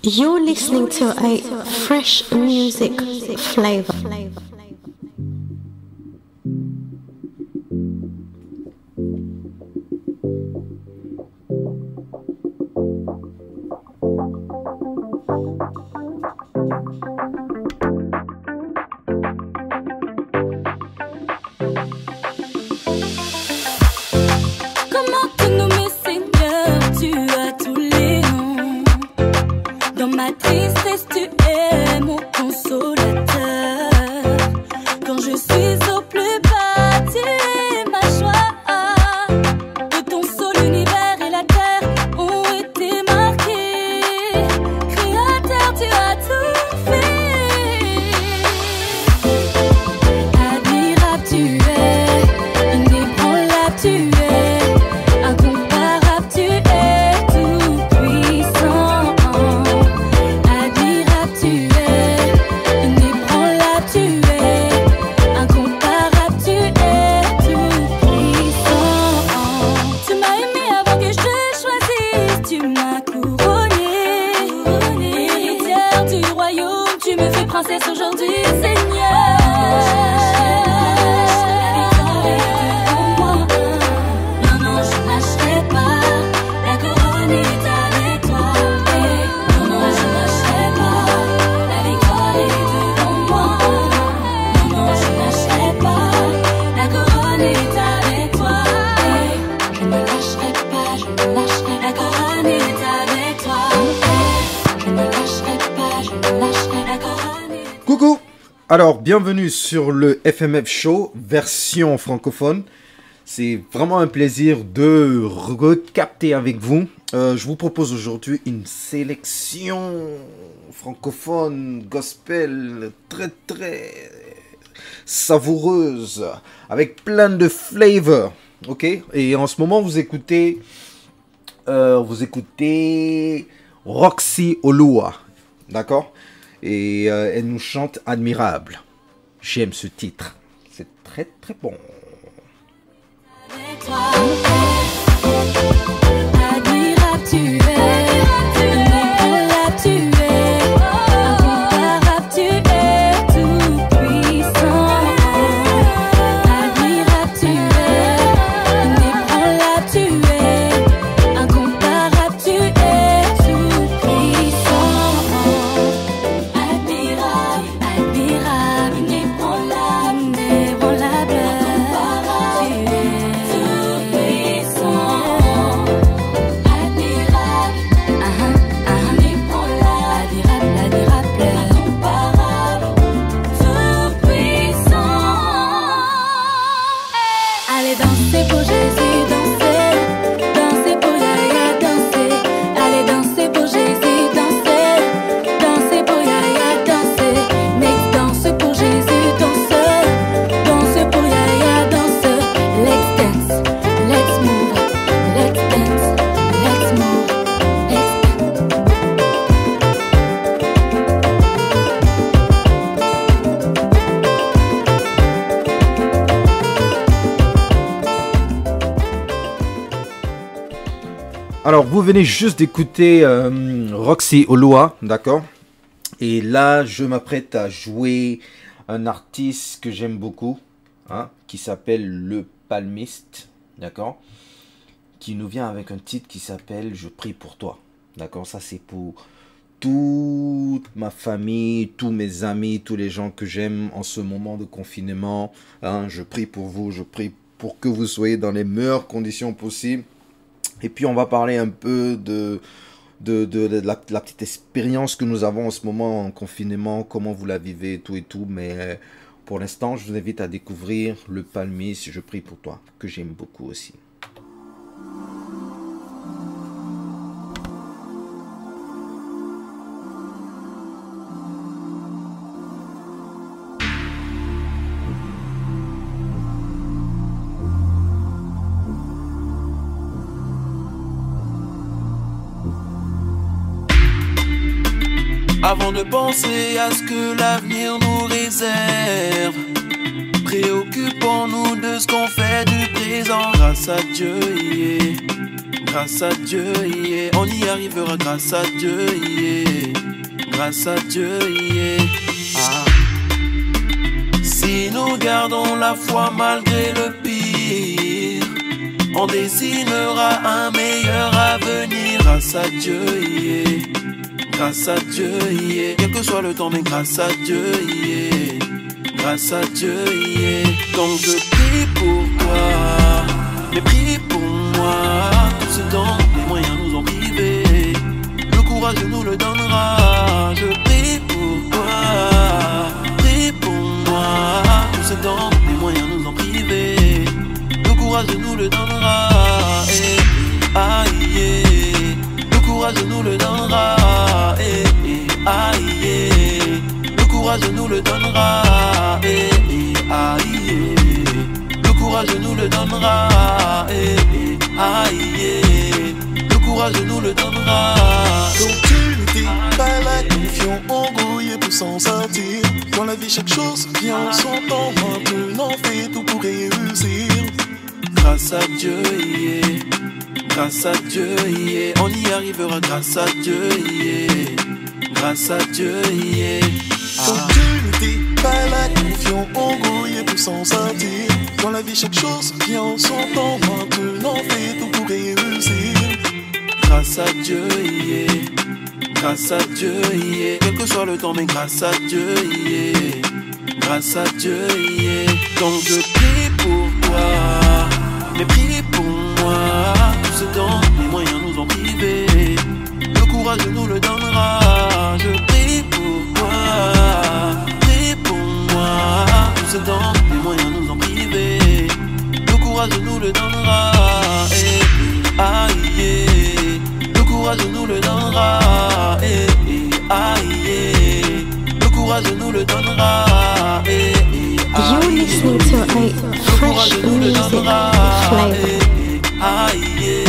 You're listening to a fresh music flavor. Comment te nommer Seigneur, tu as tous les noms. Dans ma tristesse, tu es mon consolateur. Quand je suis au plus bas, tu es ma joie. De ton sol, l'univers et la terre ont été marqués. Créateur, tu as tout fait. Admirable, tu es, inébranlable, tu es, incomparable, tu es tout puissant. Admirable, tu es, inébranlable, tu es, incomparable, tu es tout puissant. Tu m'as aimé avant que je te choisisse, tu m'as couronné, héritière du royaume, tu me fais princesse aujourd'hui, Seigneur. Non, non, je lâcherai pas, la couronne est avec toi. Non, non, je lâcherai pas, la victoire est devant moi. Non, non, je lâcherai pas, la couronne est avec toi. Je ne lâcherai pas, je ne lâcherai, la couronne est avec toi. Je ne lâcherai pas, je ne lâcherai, la couronne est. Coucou. Alors, bienvenue sur le FMF Show, version francophone. C'est vraiment un plaisir de recapter avec vous. Je vous propose aujourd'hui une sélection francophone, gospel, très savoureuse, avec plein de flavors, ok? Et en ce moment, vous écoutez Roxy Oluwa, d'accord? Et elle nous chante Admirable. J'aime ce titre, c'est très bon. Avec toi, admirable tu es, inébranlable tu es, incomparable tu es, tout puissant. Admirable tu es, inébranlable tu es, incomparable tu es, tout puissant. Admirable, admirable, inébranlable, inébranlable. Allez danser pour Jésus, danser, danser pour Yaya, danser. Allez danser pour Jésus, danser, danser pour Yaya, danser. Next danse pour Jésus, danser, danser pour Yaya, danser. Let's dance, let's move, let's dance, let's move, let's dance. Alors, vous venez juste d'écouter Roxy Oluwa, d'accord? Et là, je m'apprête à jouer un artiste que j'aime beaucoup, hein, qui s'appelle Le Palmiste, d'accord? Qui nous vient avec un titre qui s'appelle Je prie pour toi, d'accord? Ça, c'est pour toute ma famille, tous mes amis, tous les gens que j'aime en ce moment de confinement, hein. Je prie pour vous, je prie pour que vous soyez dans les meilleures conditions possibles. Et puis on va parler un peu de la petite expérience que nous avons en ce moment en confinement, comment vous la vivez, tout et tout. Mais pour l'instant, je vous invite à découvrir Le Palmiste, Je prie pour toi, que j'aime beaucoup aussi. Avant de penser à ce que l'avenir nous réserve, préoccupons-nous de ce qu'on fait du présent grâce à Dieu. Yeah. grâce à Dieu, yeah. On y arrivera grâce à Dieu, yeah. Grâce à Dieu, yeah. Ah. Si nous gardons la foi malgré le pire, on dessinera un meilleur avenir. Grâce à Dieu, yeah. Grâce à Dieu, yeah. Quel que soit le temps, mais grâce à Dieu, yeah. Grâce à Dieu, yeah. Donc je prie pour toi, mais prie pour moi. Tout ce dont les moyens nous ont privés, le courage nous le donnera. Je prie pour toi, prie pour moi. Tout ce dont les moyens nous ont privés, le courage nous le donnera. Aïe, le courage nous le donnera. Aïe, le courage nous le donnera. Aïe, le courage nous le donnera. Aïe, le courage nous le donnera. Donc tu n'étais pas là, confiant, embrouillé pour s'en sortir. Dans la vie chaque chose vient en son temps. Maintenant fais tout pour réussir. Grâce à Dieu, yeah. Grâce à Dieu, yeah. On y arrivera grâce à Dieu, yeah. Grâce à Dieu, yeah. Donc tu n'étais pas là, confiant, embrouillé pour s'en sortir. Dans la vie chaque chose vient en son temps. Maintenant fais tout pour réussir. Grâce à Dieu, yeah. Grâce à Dieu, yeah. Quel que soit le temps, mais grâce à Dieu, yeah. Grâce à Dieu, yeah. Donc je prie pour toi, mais prie pour moi. Tout ce dont les moyens nous ont privés, le courage nous le donnera. Je prie pour toi, prie pour moi. Tout ce dont les moyens nous ont privés, le courage nous le donnera. Aïe, le courage nous le donnera. Aïe, le courage nous le donnera. You're listening to a fresh music flavor. Aïe,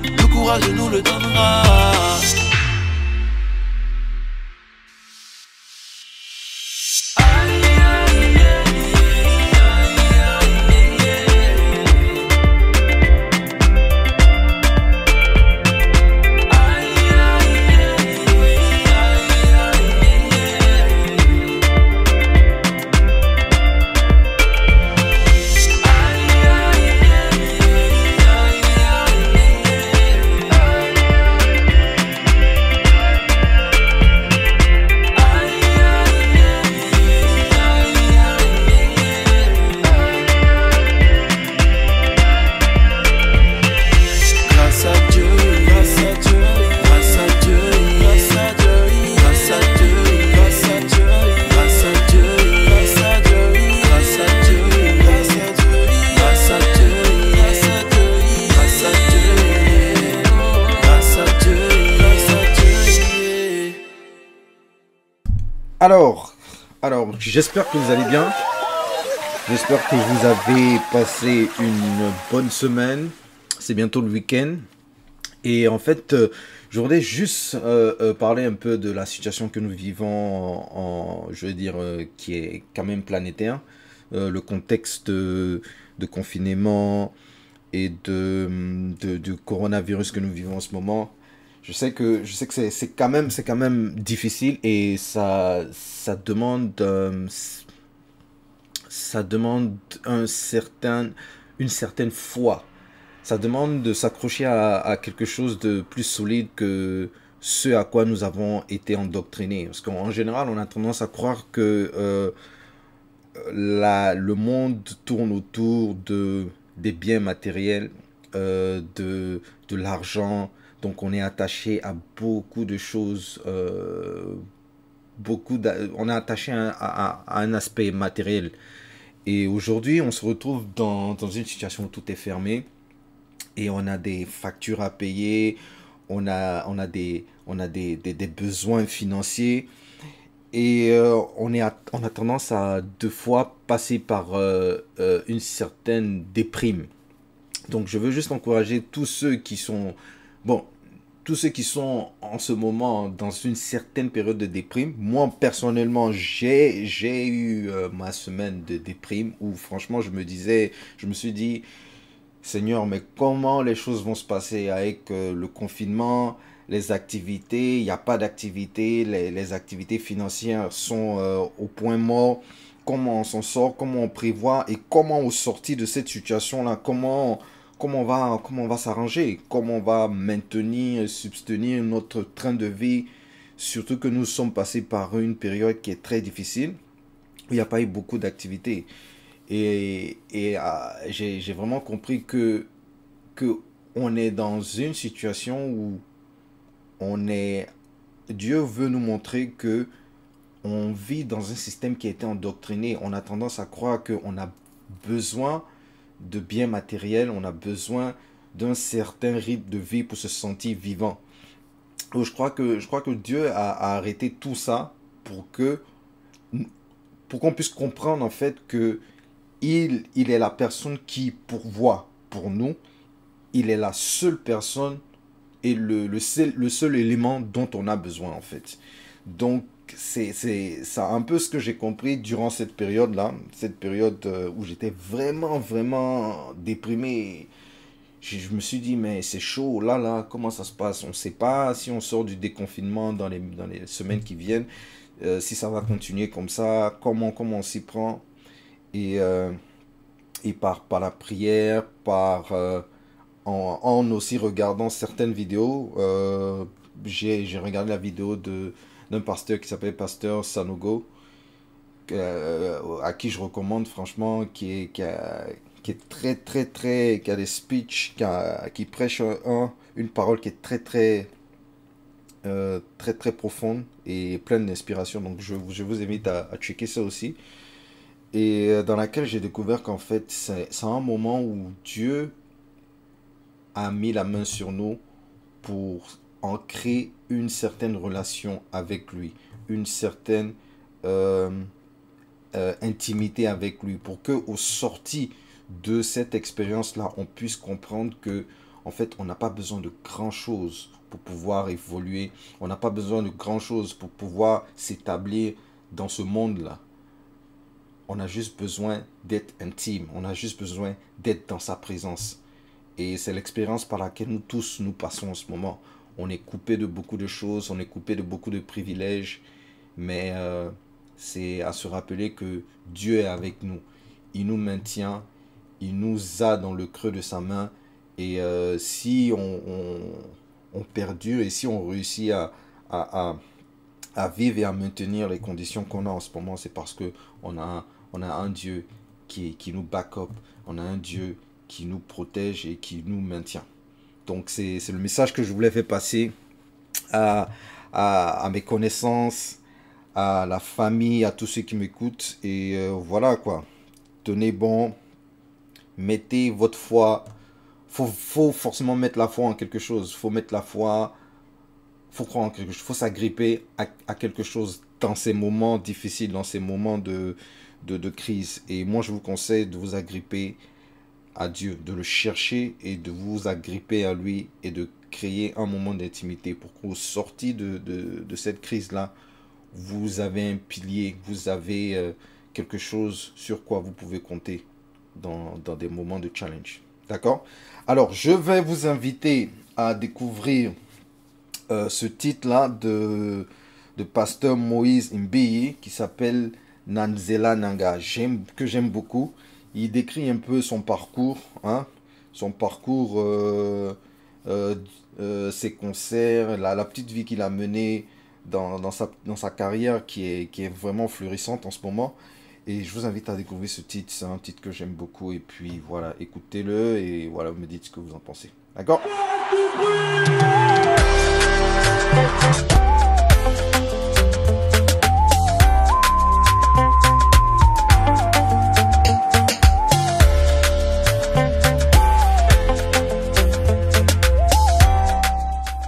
le courage nous le donnera. Alors, j'espère que vous allez bien. J'espère que vous avez passé une bonne semaine. C'est bientôt le week-end. Et en fait, je voudrais juste parler un peu de la situation que nous vivons, je veux dire, qui est quand même planétaire. Le contexte de confinement et de coronavirus que nous vivons en ce moment. Je sais que c'est quand même difficile et ça demande une certaine foi. Ça demande de s'accrocher à quelque chose de plus solide que ce à quoi nous avons été endoctrinés. Parce qu'en général, on a tendance à croire que le monde tourne autour des biens matériels, de l'argent. Donc on est attaché à beaucoup de choses, on est attaché à un aspect matériel. Et aujourd'hui, on se retrouve dans une situation où tout est fermé et on a des factures à payer, on a des besoins financiers et on a tendance à deux fois passer par une certaine déprime. Donc je veux juste encourager tous ceux qui sont en ce moment dans une certaine période de déprime. Moi, personnellement, j'ai eu ma semaine de déprime où, franchement, je me suis dit, Seigneur, mais comment les choses vont se passer avec le confinement, les activités, il n'y a pas d'activité, les activités financières sont au point mort. Comment on s'en sort, comment on prévoit et comment au sorti de cette situation-là, comment on va s'arranger, comment on va maintenir, subvenir notre train de vie, surtout que nous sommes passés par une période qui est très difficile, où il n'y a pas eu beaucoup d'activités. Et j'ai vraiment compris que on est dans une situation où Dieu veut nous montrer que on vit dans un système qui a été endoctriné. On a tendance à croire qu'on a besoin de biens matériels, on a besoin d'un certain rythme de vie pour se sentir vivant. Donc, je crois que Dieu a arrêté tout ça pour qu'on puisse comprendre en fait que il est la personne qui pourvoit pour nous. Il est la seule personne et le seul élément dont on a besoin en fait. Donc, c'est ça un peu ce que j'ai compris durant cette période-là, cette période où j'étais vraiment, vraiment déprimé. Je me suis dit, mais c'est chaud, là, comment ça se passe? On ne sait pas si on sort du déconfinement dans les semaines qui viennent, si ça va continuer comme ça, comment on s'y prend. Et par la prière, en aussi regardant certaines vidéos, j'ai regardé la vidéo d'un pasteur qui s'appelle Pasteur Sanogo, à qui je recommande franchement, qui est très très très, qui a des speeches, qui prêche une parole qui est très très très profonde et pleine d'inspiration. Donc je vous invite à checker ça aussi. Et dans laquelle j'ai découvert qu'en fait c'est un moment où Dieu a mis la main sur nous pour ancrer une certaine relation avec lui, une certaine intimité avec lui, pour que au sorti de cette expérience-là, on puisse comprendre que en fait, on n'a pas besoin de grand-chose pour pouvoir évoluer, on n'a pas besoin de grand-chose pour pouvoir s'établir dans ce monde-là. On a juste besoin d'être intime, on a juste besoin d'être dans sa présence. Et c'est l'expérience par laquelle nous tous nous passons en ce moment. On est coupé de beaucoup de choses, on est coupé de beaucoup de privilèges, mais c'est à se rappeler que Dieu est avec nous. Il nous maintient, il nous a dans le creux de sa main, et si on perdure et si on réussit à vivre et à maintenir les conditions qu'on a en ce moment, c'est parce qu'on a un Dieu qui nous back up, on a un Dieu qui nous protège et qui nous maintient. Donc c'est le message que je voulais faire passer à mes connaissances, à la famille, à tous ceux qui m'écoutent. Et voilà quoi. Tenez bon, mettez votre foi. Faut forcément mettre la foi en quelque chose. Faut mettre la foi, faut croire en quelque chose. Faut s'agripper à quelque chose dans ces moments difficiles, dans ces moments de crise. Et moi je vous conseille de vous agripper à Dieu, de le chercher et de vous agripper à lui et de créer un moment d'intimité pour qu'au sorti de cette crise-là, vous avez un pilier, vous avez quelque chose sur quoi vous pouvez compter dans des moments de challenge. D'accord? Alors, je vais vous inviter à découvrir ce titre-là de pasteur Moïse Mbeye qui s'appelle Nanzela Nanga, que j'aime beaucoup. Il décrit un peu son parcours, hein, son parcours, ses concerts, la petite vie qu'il a menée dans sa carrière qui est vraiment florissante en ce moment. Et je vous invite à découvrir ce titre, c'est un titre que j'aime beaucoup. Et puis voilà, écoutez-le et voilà, vous me dites ce que vous en pensez. D'accord ?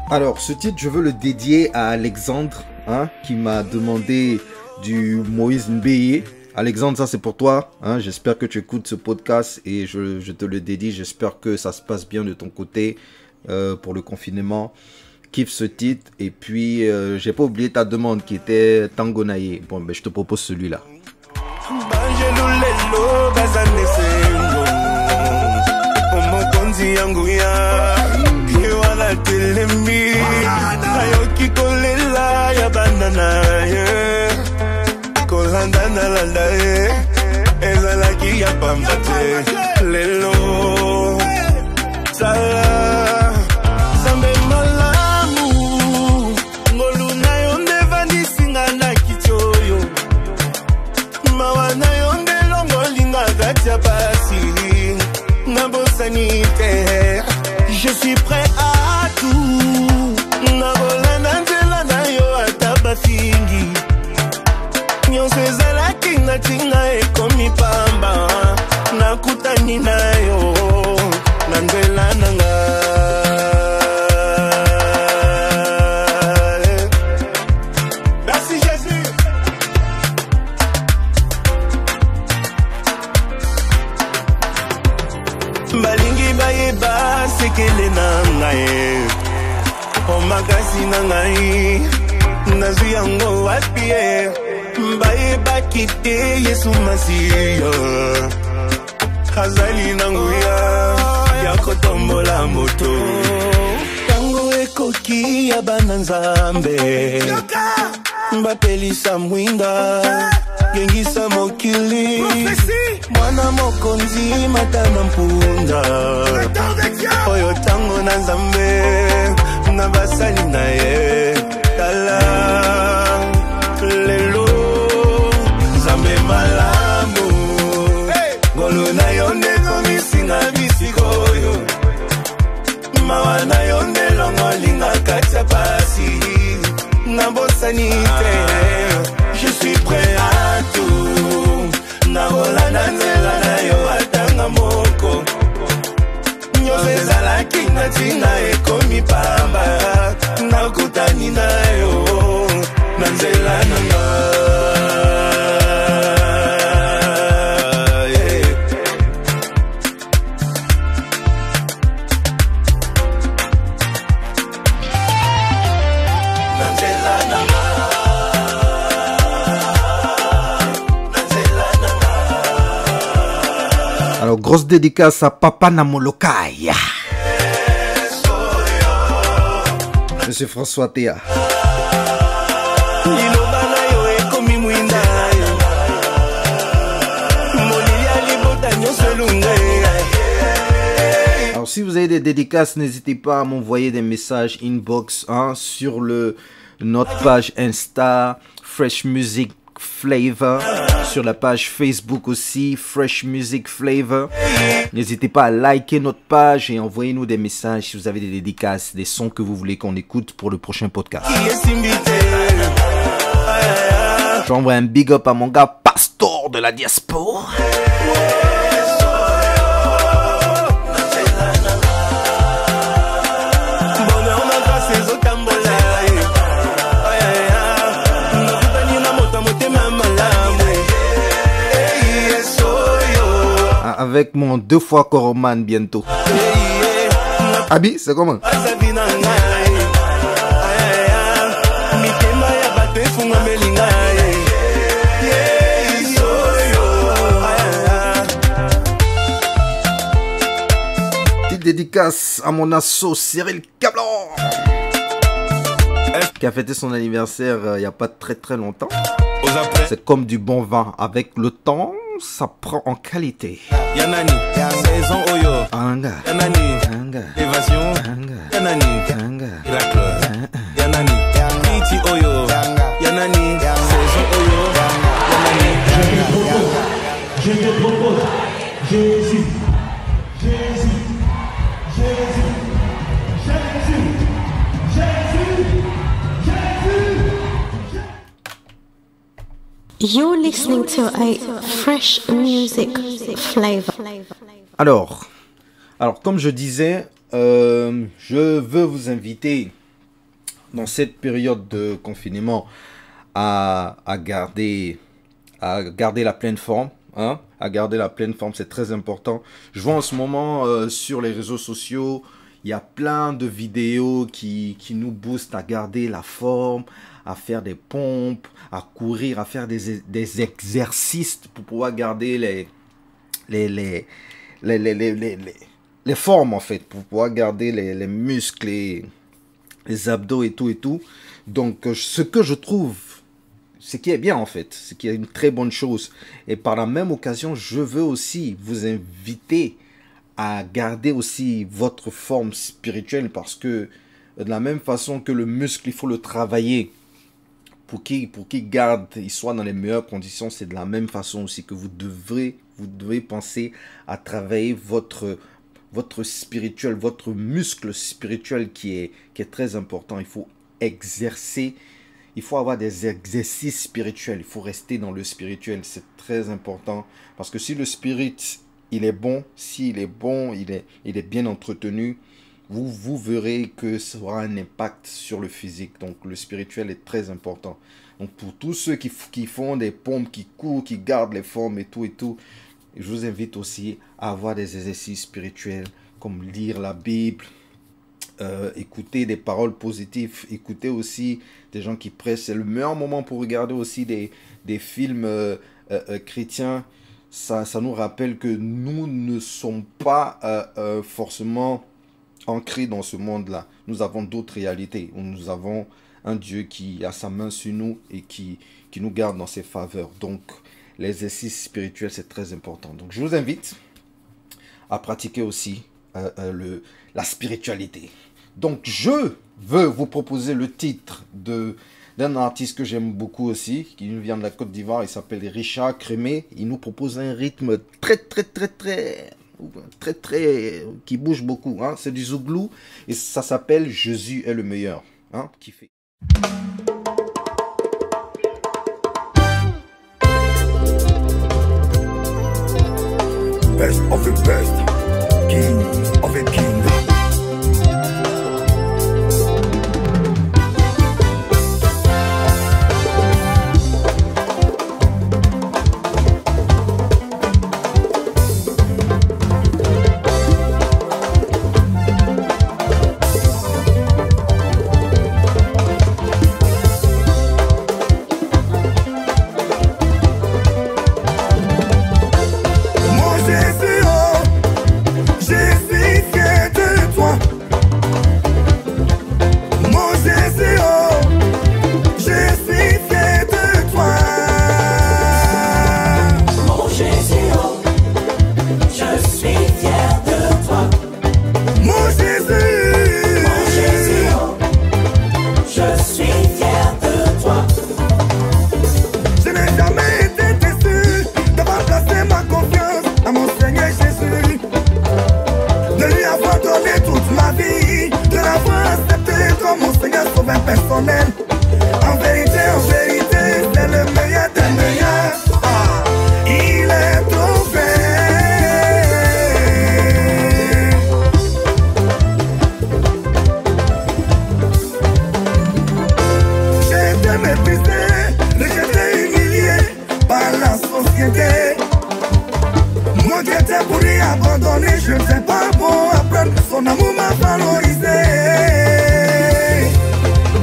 Alors, ce titre, je veux le dédier à Alexandre, hein, qui m'a demandé du Moïse Mbeye. Alexandre, ça c'est pour toi. Hein, j'espère que tu écoutes ce podcast et je te le dédie. J'espère que ça se passe bien de ton côté pour le confinement. Kiffe ce titre. Et puis, j'ai pas oublié ta demande qui était Tango Naye. Bon, ben, je te propose celui-là. mokonzi yangu ya kiwala telemi ayoki kolela ya banana ye kolanda na landa ye ezalaki ya pamba te lelo sala sambe malamu ngolu na yo ndevandisinga na kichoyo mawa na yo ndelongolinga kati ya pasi je suis prêt à tout. Nabola nanzela na yo atabafingi. Nyonso ezalaki na tinga ekomi pamba. Nakutani na yo nanzela nanga. Merci Jésus. Balingi bayeba sekele na ngai o magasi na ngai nazwi yango wapi bayeba kite Yesu Masiya azali na nguya ya kotombola moto tango ekoki ya bana nzambe mbapelisa mwinga gengisa mokili mwana mokonzi matana mpunda oyo tango na nzambe na basali na ye tala lelo nzambe malamu ngolo na yo ndekomisinga bisikoyo mawa na yo ndelongolinga kati ya pasi na bosani te je suis prêt à tout nabola na nzela na yo atanga moko nyonso ezalaki na ntina ekomi pamba nakutani na yo na nzela na nga Alors, grosse dédicace à Papa Namolokai. Monsieur François Théa. Alors, si vous avez des dédicaces, n'hésitez pas à m'envoyer des messages inbox sur notre page Insta, Fresh Music Flavor, sur la page Facebook aussi, Fresh Music Flavor. N'hésitez pas à liker notre page et envoyez-nous des messages si vous avez des dédicaces, des sons que vous voulez qu'on écoute pour le prochain podcast. J'envoie un big up à mon gars Pastor de la diaspora. Avec mon 2 fois Coroman bientôt. Abi, c'est comment? Petite dédicace à mon asso Cyril Cablon qui a fêté son anniversaire il n'y a pas très longtemps. C'est comme du bon vin, avec le temps ça prend en qualité. Yanani, saison Oyo. Anga. Yanani, Anga. évasion. Anga. Yanani, Anga. miracle. Yanani, Pretty Oyo. Yanani, saison Oyo. Yanani. Je te propose, Jésus, Jésus, Jésus, Jésus, Jésus, Jésus. You're listening to a fresh music flavor. Alors, comme je disais, je veux vous inviter dans cette période de confinement à garder la pleine forme. À garder la pleine forme, c'est très important. Je vois en ce moment sur les réseaux sociaux, il y a plein de vidéos qui nous boostent à garder la forme, à faire des pompes, à courir, à faire des exercices pour pouvoir garder les formes en fait, pour pouvoir garder les muscles, les abdos et tout et tout. Donc ce que je trouve, ce qui est bien en fait, ce qui est une très bonne chose. Et par la même occasion, je veux aussi vous inviter à garder aussi votre forme spirituelle, parce que de la même façon que le muscle, il faut le travailler pour qu'il garde, il soit dans les meilleures conditions. C'est de la même façon aussi que vous devez penser à travailler votre spirituel, votre muscle spirituel qui est très important. Il faut exercer, il faut avoir des exercices spirituels, il faut rester dans le spirituel, c'est très important, parce que si le spirit, il est bon, s'il est bon, il est bien entretenu, vous verrez que ça aura un impact sur le physique. Donc le spirituel est très important. Donc pour tous ceux qui font des pompes, qui courent, qui gardent les formes et tout, je vous invite aussi à avoir des exercices spirituels, comme lire la Bible, écouter des paroles positives, écouter aussi des gens qui prêchent. C'est le meilleur moment pour regarder aussi des films chrétiens. Ça nous rappelle que nous ne sommes pas forcément ancrés dans ce monde-là. Nous avons d'autres réalités. Nous avons un Dieu qui a sa main sur nous et qui nous garde dans ses faveurs. Donc, l'exercice spirituel, c'est très important. Donc, je vous invite à pratiquer aussi la spiritualité. Donc, je veux vous proposer le titre d'un artiste que j'aime beaucoup aussi, qui nous vient de la Côte d'Ivoire. Il s'appelle Richard Crémé. Il nous propose un rythme très, qui bouge beaucoup. Hein. C'est du zouglou et ça s'appelle Jésus est le meilleur. Hein, qui fait... Best of the best, king of the king. Personnel. En vérité, c'est le meilleur des meilleurs. Ah, il est trouvé. J'ai été méprisé, rejeté, humilié par la société. Moi qui étais pourri, abandonné, je ne sais pas bon apprendre. Son amour m'a valorisé.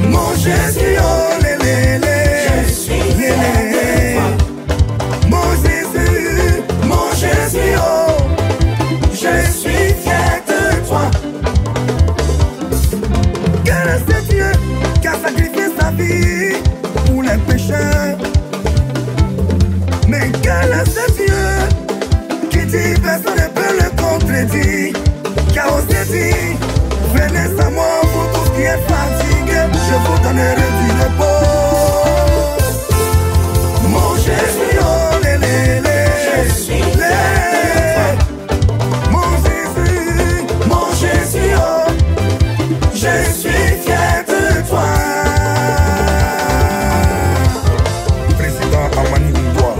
Mon Jésus, oh lélé, je suis fier de toi. Mon Jésus, oh, je suis fier de toi. Quel est ce Dieu qui a sacrifié sa vie pour les pécheurs? Mais quel est ce Dieu qui dit personne ne peut le contredire, qui a osé dire venez à moi pour tout ce qui est fatigué, je vous donnerai du repos. Mon Jésus, oh lélé, je suis fier de toi. Mon Jésus, oh, je suis fier de toi. Président Amani Mboua,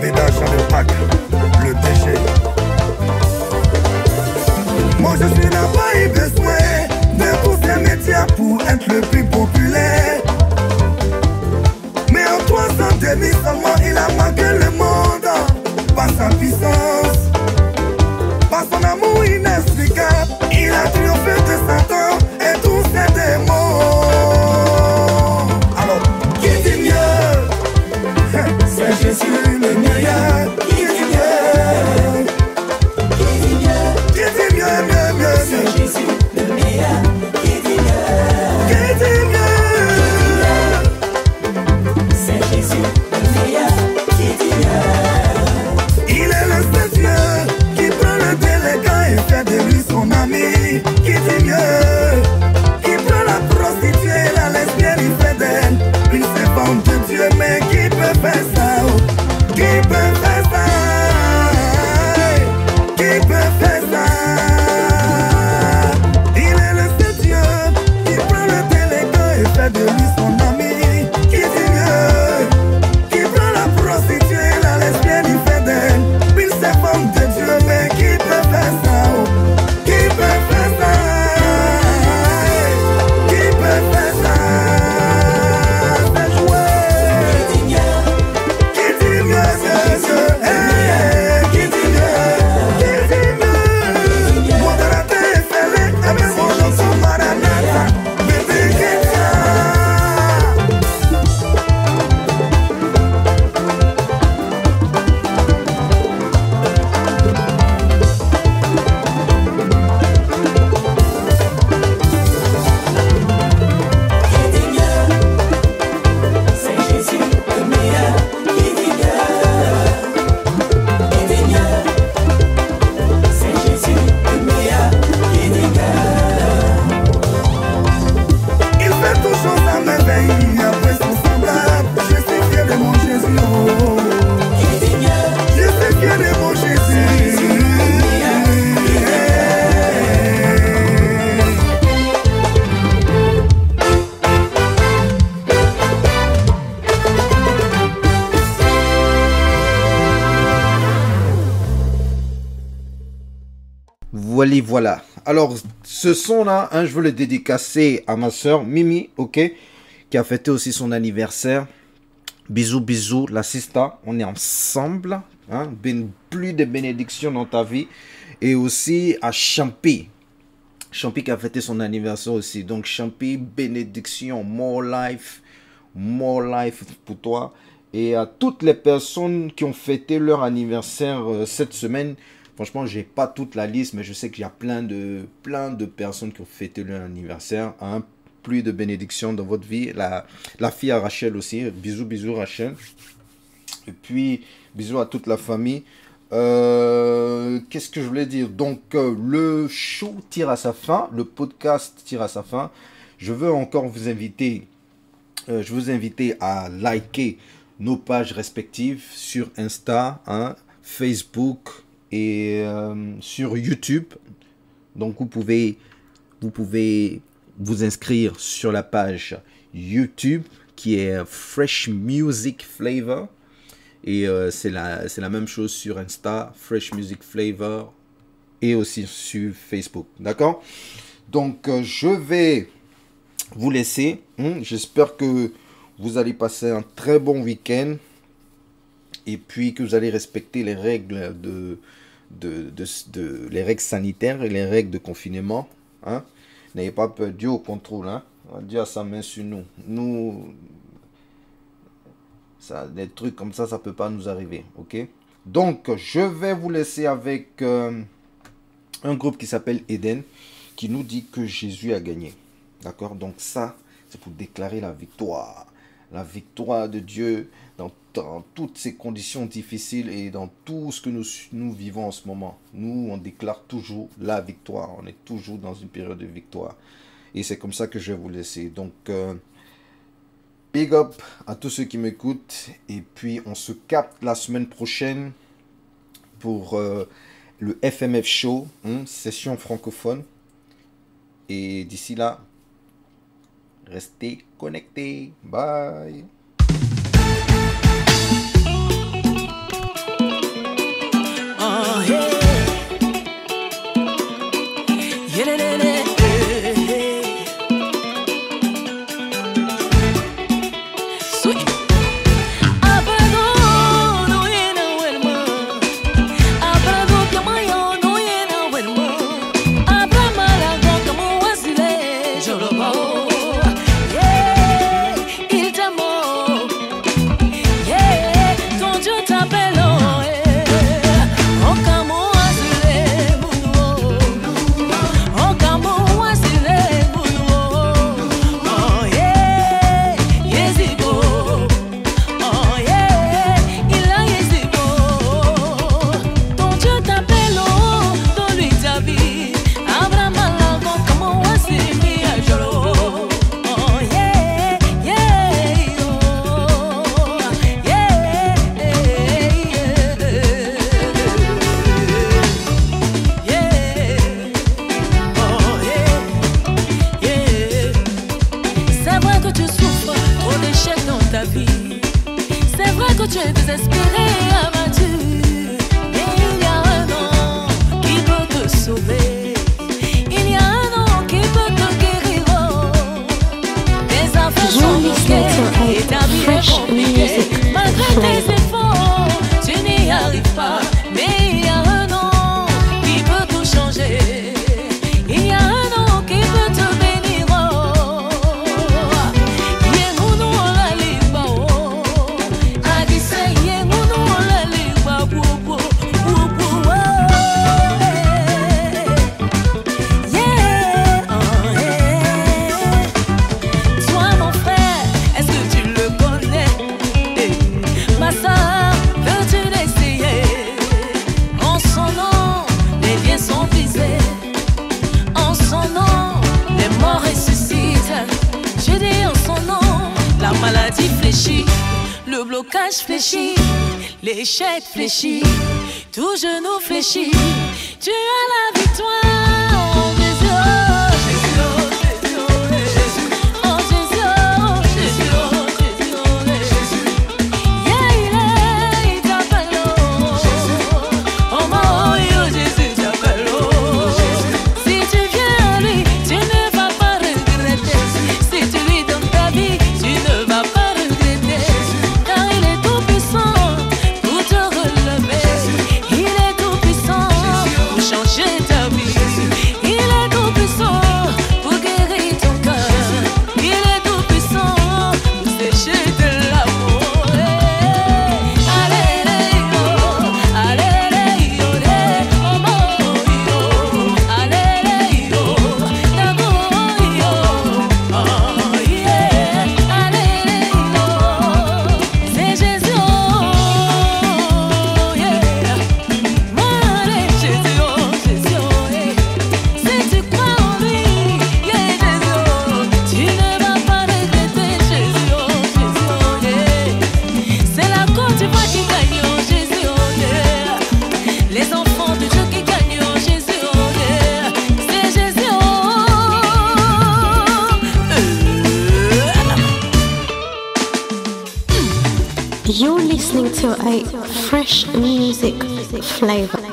Bédard Jean de Pâques, le DG. Moi je suis n'a pas eu besoin de tous ces métiers pour être le plus populaire. Mais en 3 ans de vie seulement il a marqué le monde par sa puissance, par son amour inexplicable. Il a triomphé de Satan et tous ses démons. Alors, qui dit mieux? C'est Jésus le meilleur. voilà. Alors, ce son-là, hein, je veux le dédicacer à ma soeur Mimi, ok, qui a fêté aussi son anniversaire. Bisous, bisous, la sista, on est ensemble. Hein, plus de bénédictions dans ta vie. Et aussi à Champi. Champi qui a fêté son anniversaire aussi. Donc, Champi, bénédiction, more life pour toi. Et à toutes les personnes qui ont fêté leur anniversaire cette semaine. Franchement, j'ai pas toute la liste, mais je sais qu'il y a plein de personnes qui ont fêté leur anniversaire. Hein. Plus de bénédictions dans votre vie. La fille à Rachel aussi. Bisous, bisous Rachel. Et puis, bisous à toute la famille. Qu'est-ce que je voulais dire? Donc, le show tire à sa fin. Le podcast tire à sa fin. Je veux encore vous inviter. Je vous invite à liker nos pages respectives sur Insta, hein, Facebook et sur YouTube. Donc, vous pouvez vous inscrire sur la page YouTube qui est Fresh Music Flavor. Et c'est la même chose sur Insta, Fresh Music Flavor, et aussi sur Facebook. D'accord? Donc, je vais vous laisser. J'espère que vous allez passer un très bon week-end. Et puis que vous allez respecter les règles les règles sanitaires et les règles de confinement. Hein? N'ayez pas peur, Dieu au contrôle. Hein? Dieu a sa main sur nous. Des trucs comme ça, ça peut pas nous arriver. Ok? Donc, je vais vous laisser avec un groupe qui s'appelle Eden, qui nous dit que Jésus a gagné. D'accord? Donc ça, c'est pour déclarer la victoire. La victoire de Dieu dans toutes ces conditions difficiles et dans tout ce que nous vivons en ce moment. Nous, on déclare toujours la victoire. On est toujours dans une période de victoire. Et c'est comme ça que je vais vous laisser. Donc, big up à tous ceux qui m'écoutent. Et puis, on se capte la semaine prochaine pour le FMF Show, session francophone. Et d'ici là, restez connectés. Bye. Oh, yeah. Le blocage fléchit, l'échec fléchit, tout genou fléchit. Tu as la victoire, oh Jésus, oh Jésus, oh Jésus, oh Jésus, oh Jésus, oh Jésus, oh Jésus. Yeah, il t'appelle, oh Jésus, oh mon, oh Jésus t'appelle, oh Jésus. You're listening to a fresh music flavor.